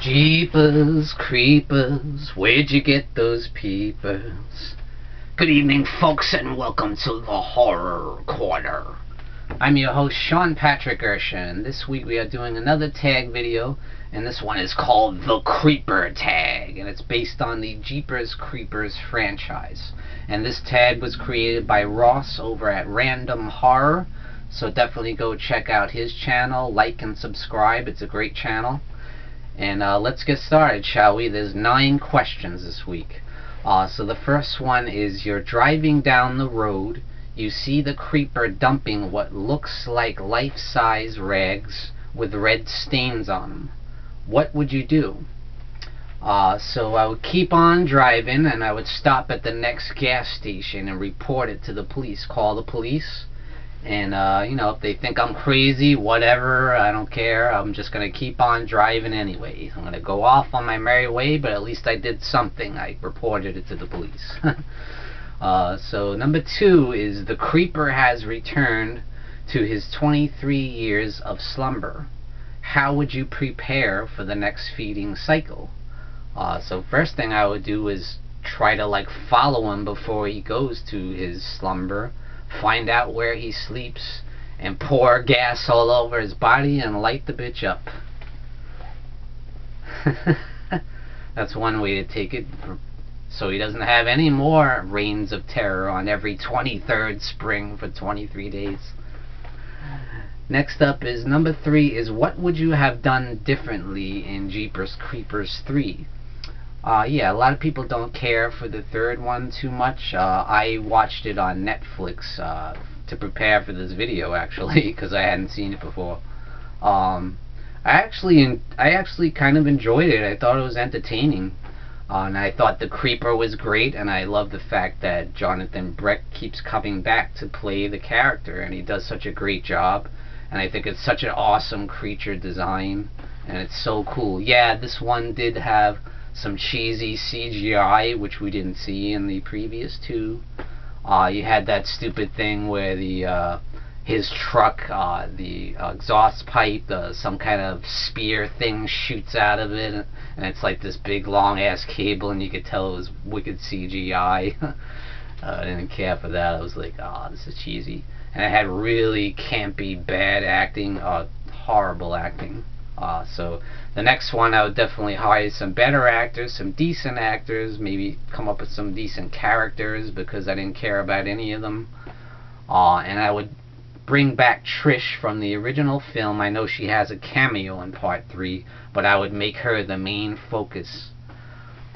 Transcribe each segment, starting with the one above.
Jeepers creepers, where'd you get those peepers? Good evening, folks, and welcome to the Horror Corner. I'm your host, Sean Patrick Erschen, and this week we are doing another tag video, and this one is called The Creeper Tag, and it's based on the Jeepers Creepers franchise. And this tag was created by Ross over at Random Horror, so definitely go check out his channel, like and subscribe. It's a great channel. And let's get started, shall we? There's 9 questions this week. So the first one is, you're driving down the road, you see the creeper dumping what looks like life-size rags with red stains on them. What would you do? So I would keep on driving, and I would stop at the next gas station and report it to the police. Call the police. And, you know, if they think I'm crazy, whatever, I don't care. I'm just going to keep on driving anyway. I'm going to go off on my merry way, but at least I did something. I reported it to the police. So, number 2 is, the creeper has returned to his 23 years of slumber. How would you prepare for the next feeding cycle? So, first thing I would do is try to, like, follow him before he goes to his slumber. Find out where he sleeps and pour gas all over his body and light the bitch up. That's one way to take it, so he doesn't have any more reigns of terror on every 23rd spring for 23 days. Next up is number 3 is, what would you have done differently in Jeepers Creepers 3? Yeah, a lot of people don't care for the third one too much. I watched it on Netflix to prepare for this video, actually, because I hadn't seen it before. I actually kind of enjoyed it. I thought it was entertaining, and I thought the creeper was great, and I love the fact that Jonathan Breck keeps coming back to play the character, and he does such a great job. And I think it's such an awesome creature design, and it's so cool. Yeah, this one did have some cheesy CGI, which we didn't see in the previous 2. You had that stupid thing where the his truck, the exhaust pipe, some kind of spear thing shoots out of it, and it's like this big long ass cable, and you could tell it was wicked CGI. I didn't care for that. I was like, oh, this is cheesy. And it had really campy, bad acting, horrible acting. So the next one, I would definitely hire some better actors, some decent actors, maybe come up with some decent characters, because I didn't care about any of them. And I would bring back Trish from the original film. I know she has a cameo in part 3, but I would make her the main focus.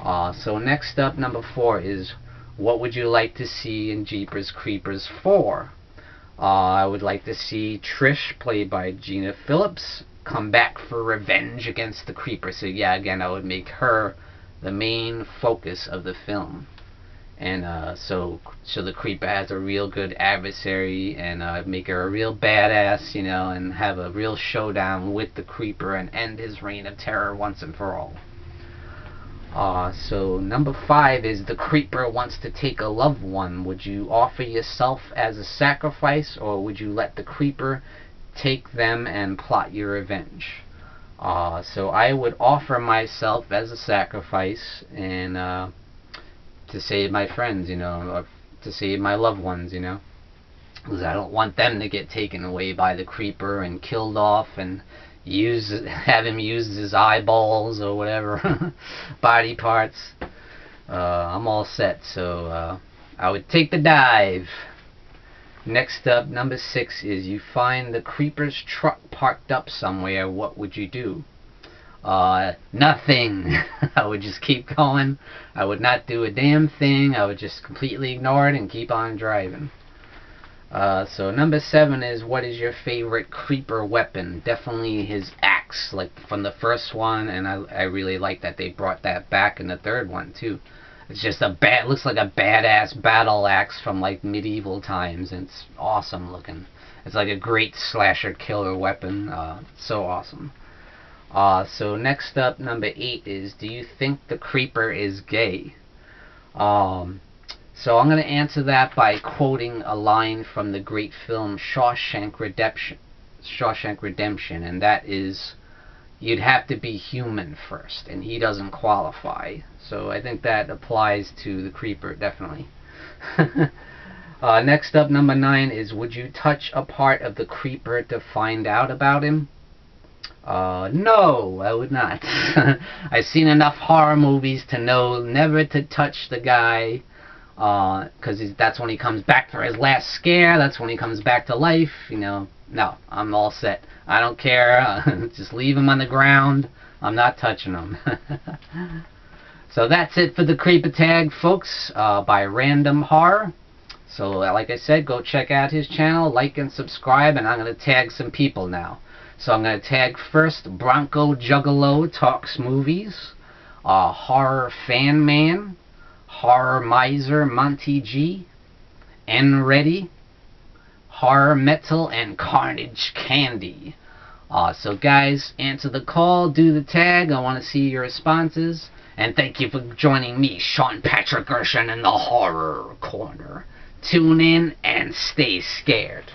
So next up, number 4 is, what would you like to see in Jeepers Creepers 4? I would like to see Trish, played by Gina Phillips, come back for revenge against the creeper. So yeah, again, I would make her the main focus of the film, and so the creeper has a real good adversary, and make her a real badass, you know, and have a real showdown with the creeper and end his reign of terror once and for all. So number 5 is, the creeper wants to take a loved one. Would you offer yourself as a sacrifice, or would you let the creeper take them and plot your revenge? So I would offer myself as a sacrifice, and to save my friends, you know, or to save my loved ones, you know, because I don't want them to get taken away by the creeper and killed off, and have him use his eyeballs or whatever body parts. I'm all set, so I would take the dive. Next up, number 6 is, you find the creeper's truck parked up somewhere. What would you do? Nothing. I would just keep going. I would not do a damn thing. I would just completely ignore it and keep on driving. So number 7 is, what is your favorite creeper weapon? Definitely his axe, like from the first one, and I really like that they brought that back in the third one too. It's just looks like a badass battle axe from like medieval times, and it's awesome looking. It's like a great slasher killer weapon. So awesome. So next up, number 8 is, do you think the creeper is gay? So I'm going to answer that by quoting a line from the great film Shawshank Redemption, and that is, you'd have to be human first, and he doesn't qualify. So I think that applies to the creeper, definitely. Next up, number 9 is, would you touch a part of the creeper to find out about him? No, I would not. I've seen enough horror movies to know never to touch the guy, because that's when he comes back for his last scare, that's when he comes back to life, you know. No, I'm all set. I don't care. Just leave him on the ground. I'm not touching him. So that's it for the creeper tag, folks, by Random Horror. So like I said, go check out his channel, like and subscribe, and I'm going to tag some people now. So I'm going to tag first Bronco Juggalo Talks Movies, Horror Fan Man, Horror Miser Monty G, Nready, HorrorMetal, and Carnage Candyy. So guys, answer the call, do the tag. I want to see your responses. And thank you for joining me, Sean Patrick Erschen, in the Horror Corner. Tune in and stay scared.